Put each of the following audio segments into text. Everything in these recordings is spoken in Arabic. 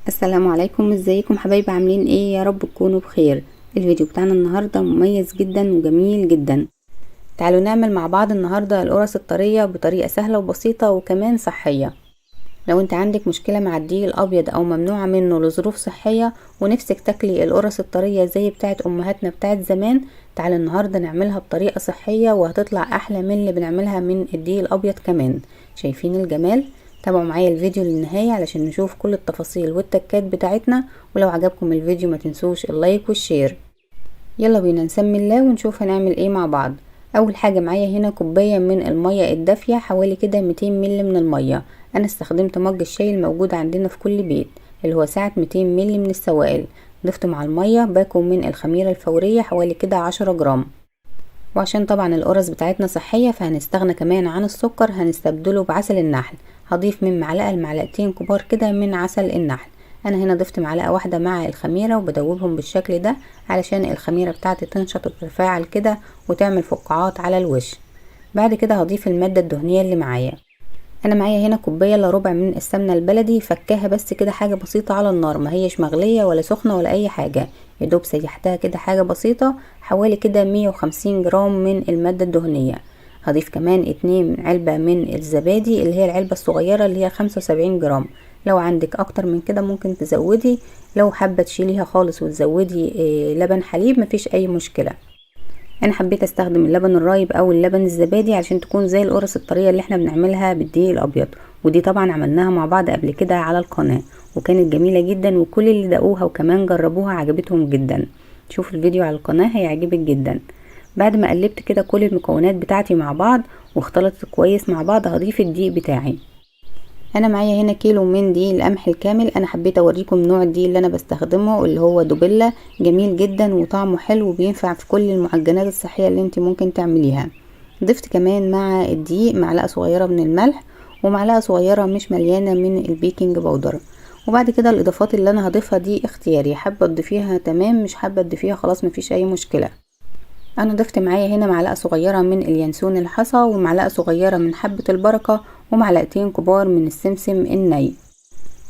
السلام عليكم، ازيكم حبايبي؟ عاملين ايه؟ يا رب تكونوا بخير. الفيديو بتاعنا النهارده مميز جدا وجميل جدا. تعالوا نعمل مع بعض النهارده القرص الطريه بطريقه سهله وبسيطه وكمان صحيه. لو انت عندك مشكله مع الدقيق الابيض او ممنوعه منه لظروف صحيه ونفسك تاكلي القرص الطريه زي بتاعه امهاتنا بتاعه زمان، تعالوا النهارده نعملها بطريقه صحيه وهتطلع احلى من اللي بنعملها من الدقيق الابيض كمان. شايفين الجمال؟ تابعوا معايا الفيديو للنهايه علشان نشوف كل التفاصيل والتكات بتاعتنا، ولو عجبكم الفيديو ما تنسوش اللايك والشير. يلا بينا نسمي الله ونشوف هنعمل ايه مع بعض. اول حاجة معايا هنا كوباية من المية الدافية، حوالي كده 200 مل من المية. انا استخدمت مج الشاي الموجود عندنا في كل بيت اللي هو سعة 200 مل من السوائل. ضفت مع المية باكو من الخميرة الفورية حوالي كده 10 جرام. وعشان طبعا القرص بتاعتنا صحية فهنستغنى كمان عن السكر، هنستبدله بعسل النحل. هضيف من معلقة لمعلقتين كبار كده من عسل النحل. انا هنا ضفت معلقة واحدة مع الخميرة وبدوبهم بالشكل ده علشان الخميرة بتاعتي تنشط وتتفاعل كده وتعمل فقاعات على الوش. بعد كده هضيف المادة الدهنية اللي معايا. انا معايا هنا كوبايه الا ربع من السمنه البلدي، فكاها بس كده حاجه بسيطه على النار، ما هيش مغليه ولا سخنه ولا اي حاجه، يدوب سيحتها كده حاجه بسيطه. حوالي كده 150 جرام من الماده الدهنيه. هضيف كمان 2 علبه من الزبادي اللي هي العلبه الصغيره اللي هي 75 جرام. لو عندك اكتر من كده ممكن تزودي، لو حابه تشيليها خالص وتزودي لبن حليب مفيش اي مشكله. انا حبيت استخدم اللبن الرايب او اللبن الزبادي عشان تكون زي القرص الطريه اللي احنا بنعملها بالدقيق الابيض، ودي طبعا عملناها مع بعض قبل كده على القناه وكانت جميله جدا، وكل اللي دقوها وكمان جربوها عجبتهم جدا. شوف الفيديو على القناه هيعجبك جدا. بعد ما قلبت كده كل المكونات بتاعتي مع بعض واختلطت كويس مع بعض، هضيف الدقيق بتاعي. انا معايا هنا كيلو من دقيق القمح الكامل. انا حبيت اوريكم نوع الدقيق اللي انا بستخدمه اللي هو دوبيلا، جميل جدا وطعمه حلو وبينفع في كل المعجنات الصحيه اللي انت ممكن تعمليها. ضفت كمان مع الدقيق معلقه صغيره من الملح ومعلقه صغيره مش مليانه من البيكنج باودر. وبعد كده الاضافات اللي انا هضيفها دي اختياري، حابه تضيفيها تمام، مش حابه تضيفيها خلاص مفيش اي مشكله. انا ضفت معايا هنا معلقه صغيره من اليانسون الحصى ومعلقه صغيره من حبه البركه ومعلقتين كبار من السمسم الني.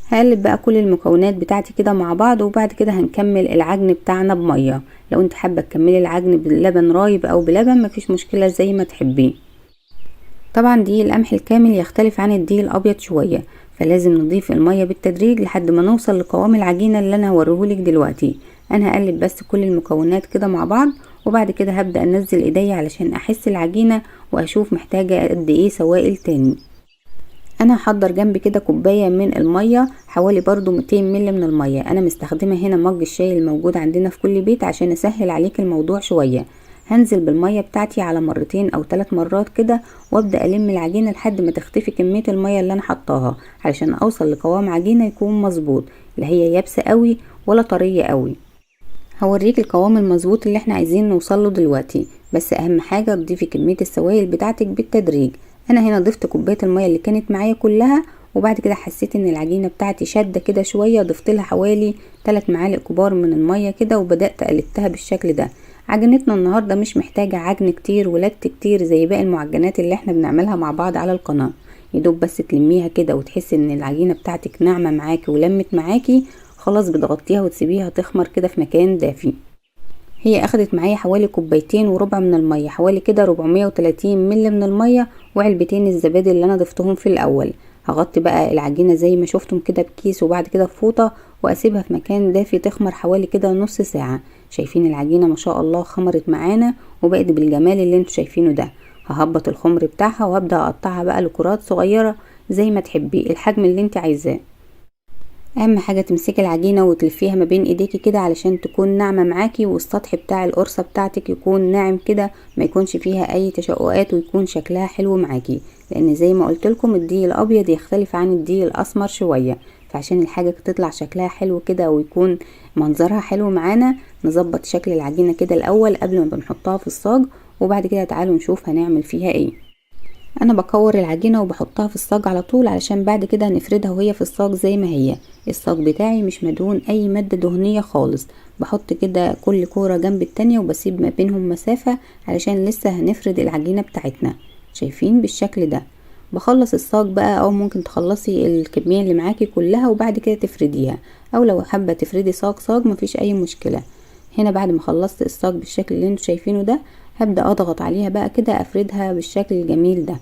هقلب بقى كل المكونات بتاعتي كده مع بعض، وبعد كده هنكمل العجن بتاعنا بميه. لو انت حابه تكملي العجن بلبن رايب او بلبن مفيش مشكله زي ما تحبيه. طبعا دقيق القمح الكامل يختلف عن الدقيق الابيض شويه، فلازم نضيف الميه بالتدريج لحد ما نوصل لقوام العجينه اللي انا هوريهولك دلوقتي. انا هقلب بس كل المكونات كده مع بعض، وبعد كده هبدأ انزل ايديا علشان احس العجينة واشوف محتاجة قد ايه سوائل تاني. انا هحضر جنبي كده كوباية من المية، حوالي برضو 200 مل من المية. انا مستخدمة هنا مج الشاي الموجود عندنا في كل بيت عشان اسهل عليك الموضوع شوية. هنزل بالمية بتاعتي على مرتين او 3 مرات كده، وابدأ الم العجينة لحد ما تختفي كمية المية اللي انا حطاها، علشان اوصل لقوام عجينة يكون مظبوط، لا هي يابسة قوي ولا طرية قوي. هوريك القوام المظبوط اللي احنا عايزين نوصله دلوقتي، بس اهم حاجة تضيفي كمية السوائل بتاعتك بالتدريج. انا هنا ضفت كوباية المية اللي كانت معايا كلها، وبعد كده حسيت ان العجينة بتاعتي شادة كده شوية، ضفت لها حوالي 3 معالق كبار من المية كده وبدأت قلبتها بالشكل ده. عجينتنا النهاردة مش محتاجة عجن كتير ولت كتير زي باقي المعجنات اللي احنا بنعملها مع بعض على القناة. يدوب بس تلميها كده وتحسي ان العجينة بتاعتك ناعمة معاكي ولمت معاكي، خلاص بتغطيها وتسيبيها تخمر كده في مكان دافي. هي اخدت معايا حوالي كوبايتين وربع من المية، حوالي كده 430 مل من المية، وعلبتين الزبادي اللي انا ضفتهم في الاول. هغطي بقى العجينة زي ما شفتم كده بكيس وبعد كده بفوطة، واسيبها في مكان دافي تخمر حوالي كده نص ساعة. شايفين العجينة ما شاء الله خمرت معانا وبقت بالجمال اللي انتوا شايفينه ده. ههبط الخمر بتاعها وهبدأ اقطعها بقى لكرات صغيرة زي ما تحبي، الحجم اللي انت عايزاه. اهم حاجة تمسكي العجينة وتلفيها ما بين ايديكي كده علشان تكون ناعمة معاكي، والسطح بتاع القرصة بتاعتك يكون ناعم كده، ما يكونش فيها اي تشققات، ويكون شكلها حلو معاكي. لان زي ما قلت لكم الدقيق الابيض يختلف عن الدقيق الاسمر شوية، فعشان الحاجة تطلع شكلها حلو كده ويكون منظرها حلو معانا نظبط شكل العجينة كده الاول قبل ما بنحطها في الصاج، وبعد كده تعالوا نشوف هنعمل فيها ايه. انا بكور العجينة وبحطها في الصاج على طول علشان بعد كده نفردها وهي في الصاج زي ما هي. الصاج بتاعي مش مدهون اي مادة دهنية خالص. بحط كده كل كورة جنب التانية وبسيب ما بينهم مسافة علشان لسه هنفرد العجينة بتاعتنا. شايفين بالشكل ده. بخلص الصاج بقى، او ممكن تخلصي الكمية اللي معاكي كلها وبعد كده تفرديها، او لو حابة تفردي صاج صاج مفيش اي مشكلة. هنا بعد ما خلصت الصاج بالشكل اللي انتوا شايفينه ده، هبدأ اضغط عليها بقى كده افردها بالشكل الجميل ده.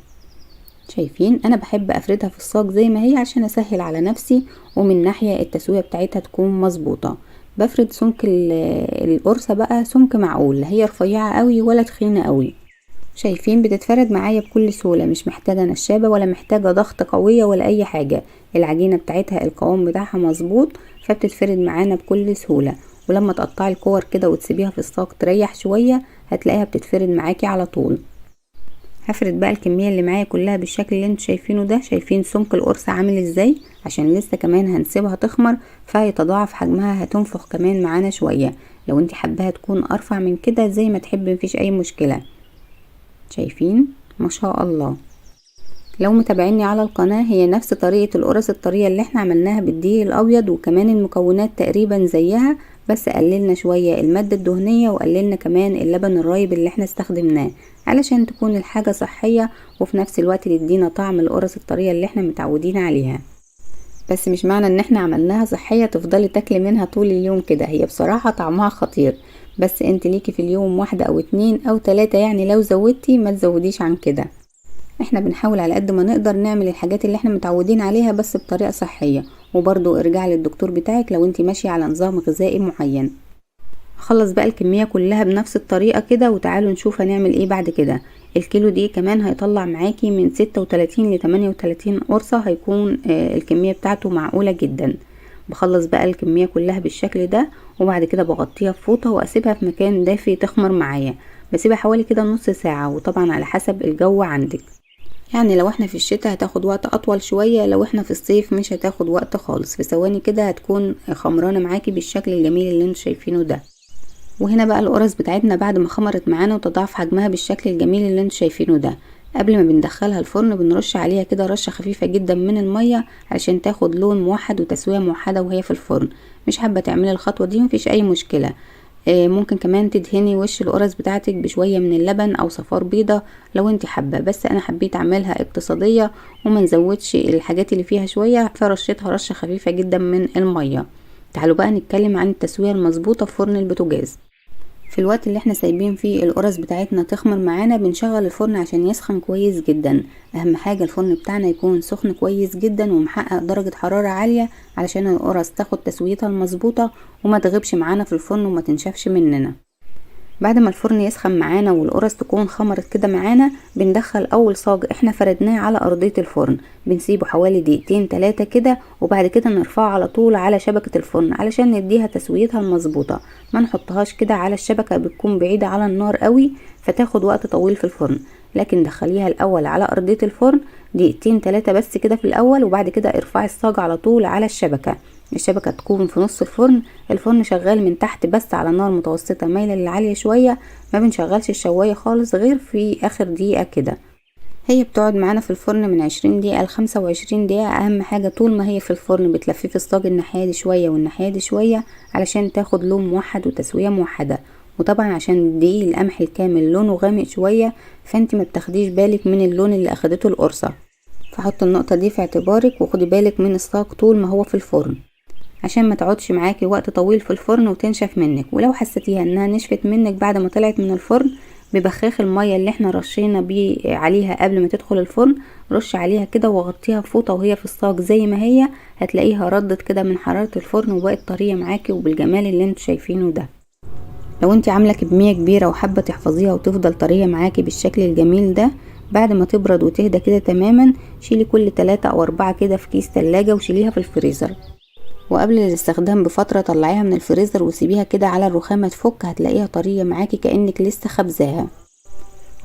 شايفين انا بحب افردها في الصاج زي ما هي عشان اسهل على نفسي، ومن ناحية التسوية بتاعتها تكون مظبوطة. بفرد سمك القرصة بقى سمك معقول، لا هي رفيعة قوي ولا تخينة قوي. شايفين بتتفرد معايا بكل سهولة، مش محتاجة نشابة ولا محتاجة ضغط قوية ولا اي حاجة. العجينة بتاعتها القوام بتاعها مظبوط، فبتتفرد معانا بكل سهولة. ولما تقطعي الكور كده وتسيبيها في الصاج تريح شوية، هتلاقيها بتتفرد معاكي على طول. هفرد بقى الكمية اللي معايا كلها بالشكل اللي انتوا شايفينه ده. شايفين سمك القرص عامل ازاي؟ عشان لسه كمان هنسيبها تخمر فهيتضاعف حجمها، هتنفخ كمان معانا شوية. لو انت حباها تكون ارفع من كده زي ما تحب مفيش اي مشكلة. شايفين ما شاء الله. لو متابعيني على القناة، هي نفس طريقة القرص الطرية اللي احنا عملناها بالدقيق الابيض، وكمان المكونات تقريبا زيها، بس قللنا شوية المادة الدهنية وقللنا كمان اللبن الرايب اللي احنا استخدمناه، علشان تكون الحاجة صحية وفي نفس الوقت تدينا طعم القرص الطرية اللي احنا متعودين عليها. بس مش معنى ان احنا عملناها صحية تفضلي تاكلي منها طول اليوم كده، هي بصراحة طعمها خطير، بس انت ليكي في اليوم واحدة او 2 او 3، يعني لو زودتي ما تزوديش عن كده. احنا بنحاول على قد ما نقدر نعمل الحاجات اللي احنا متعودين عليها بس بطريقة صحية. وبرضو ارجعي للدكتور بتاعك لو انت ماشية على نظام غذائي معين. خلص بقى الكمية كلها بنفس الطريقة كده، وتعالوا نشوف هنعمل ايه بعد كده. الكيلو دي كمان هيطلع معاكي من 36 ل 38 قرصة، هيكون الكمية بتاعته معقولة جدا. بخلص بقى الكمية كلها بالشكل ده، وبعد كده بغطيها بفوطة واسيبها في مكان دافي تخمر معايا. بسيبها حوالي كده نص ساعة، وطبعا على حسب الجو عندك. يعني لو احنا في الشتاء هتاخد وقت اطول شوية، لو احنا في الصيف مش هتاخد وقت خالص، في ثواني كده هتكون خمرانة معاكي بالشكل الجميل اللي انتوا شايفينه ده. وهنا بقى القرص بتاعتنا بعد ما خمرت معانا وتضاعف حجمها بالشكل الجميل اللي انتوا شايفينه ده، قبل ما بندخلها الفرن بنرش عليها كده رشة خفيفة جدا من المية علشان تاخد لون موحد وتسوية موحدة وهي في الفرن. مش حابة تعملي الخطوة دي مفيش اي مشكلة. ممكن كمان تدهني وش القرص بتاعتك بشوية من اللبن او صفار بيضة لو انت حابة، بس انا حبيت اعملها اقتصادية وما نزودش الحاجات اللي فيها شوية، فرشتها رشة خفيفة جدا من المية. تعالوا بقى نتكلم عن التسوية المظبوطة في فرن البوتاجاز. في الوقت اللي احنا سايبين فيه القرص بتاعتنا تخمر معانا، بنشغل الفرن عشان يسخن كويس جدا. اهم حاجة الفرن بتاعنا يكون سخن كويس جدا ومحقق درجة حرارة عالية علشان القرص تاخد تسويتها المظبوطة وما تغيبش معانا في الفرن وما تنشفش مننا. بعد ما الفرن يسخن معانا والقرص تكون خمرت كده معانا، بندخل اول صاج احنا فردناه على ارضية الفرن، بنسيبه حوالي 2-3 كده، وبعد كده نرفعه على طول على شبكة الفرن علشان نديها تسويتها المظبوطة. ما نحطهاش كده على الشبكة، بتكون بعيدة على النار قوي فتاخد وقت طويل في الفرن، لكن دخليها الاول على ارضية الفرن 2-3 بس كده في الاول، وبعد كده ارفعي الصاج على طول على الشبكة تكون في نص الفرن شغال من تحت بس على نار متوسطة مايلة للعالية شوية، ما بنشغلش الشواية خالص غير في اخر دقيقة كده. هي بتقعد معانا في الفرن من 20 دقيقة ل25 دقيقة. اهم حاجة طول ما هي في الفرن بتلففي الصاج الناحية دي شوية والناحية دي شوية علشان تاخد لون موحد وتسوية موحدة. وطبعا عشان دقيق القمح الكامل لونه غامق شوية، فانت ما بتاخديش بالك من اللون اللي اخدته القرصة، فحط النقطة دي في اعتبارك، وخدي بالك من الصاج طول ما هو في الفرن عشان ما تقعدش معاكي وقت طويل في الفرن وتنشف منك. ولو حسيتيها انها نشفت منك بعد ما طلعت من الفرن، ببخاخ المية اللي احنا رشينا بيه عليها قبل ما تدخل الفرن، رش عليها كده وغطيها بفوطة وهي في الصاج زي ما هي، هتلاقيها ردت كده من حرارة الفرن وبقت طرية معاكي وبالجمال اللي انتوا شايفينه ده. لو انت عاملة كمية كبيرة وحابة تحفظيها وتفضل طرية معاكي بالشكل الجميل ده، بعد ما تبرد وتهدى كده تماما، شيلي كل 3 أو 4 كده في كيس تلاجة وشيليها في الفريزر، وقبل الاستخدام بفترة طلعيها من الفريزر وسيبيها كده على الرخامة تفك، هتلاقيها طرية معاكي كأنك لسه خبزاها.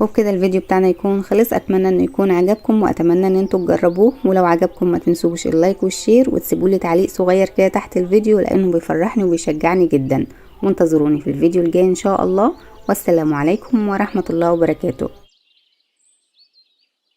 وبكده الفيديو بتاعنا يكون خلص. اتمنى انه يكون عجبكم، واتمنى ان انتوا تجربوه، ولو عجبكم ما تنسوش اللايك والشير، وتسيبولي تعليق صغير كده تحت الفيديو لانه بيفرحني وبيشجعني جدا. وانتظروني في الفيديو الجاي ان شاء الله، والسلام عليكم ورحمة الله وبركاته.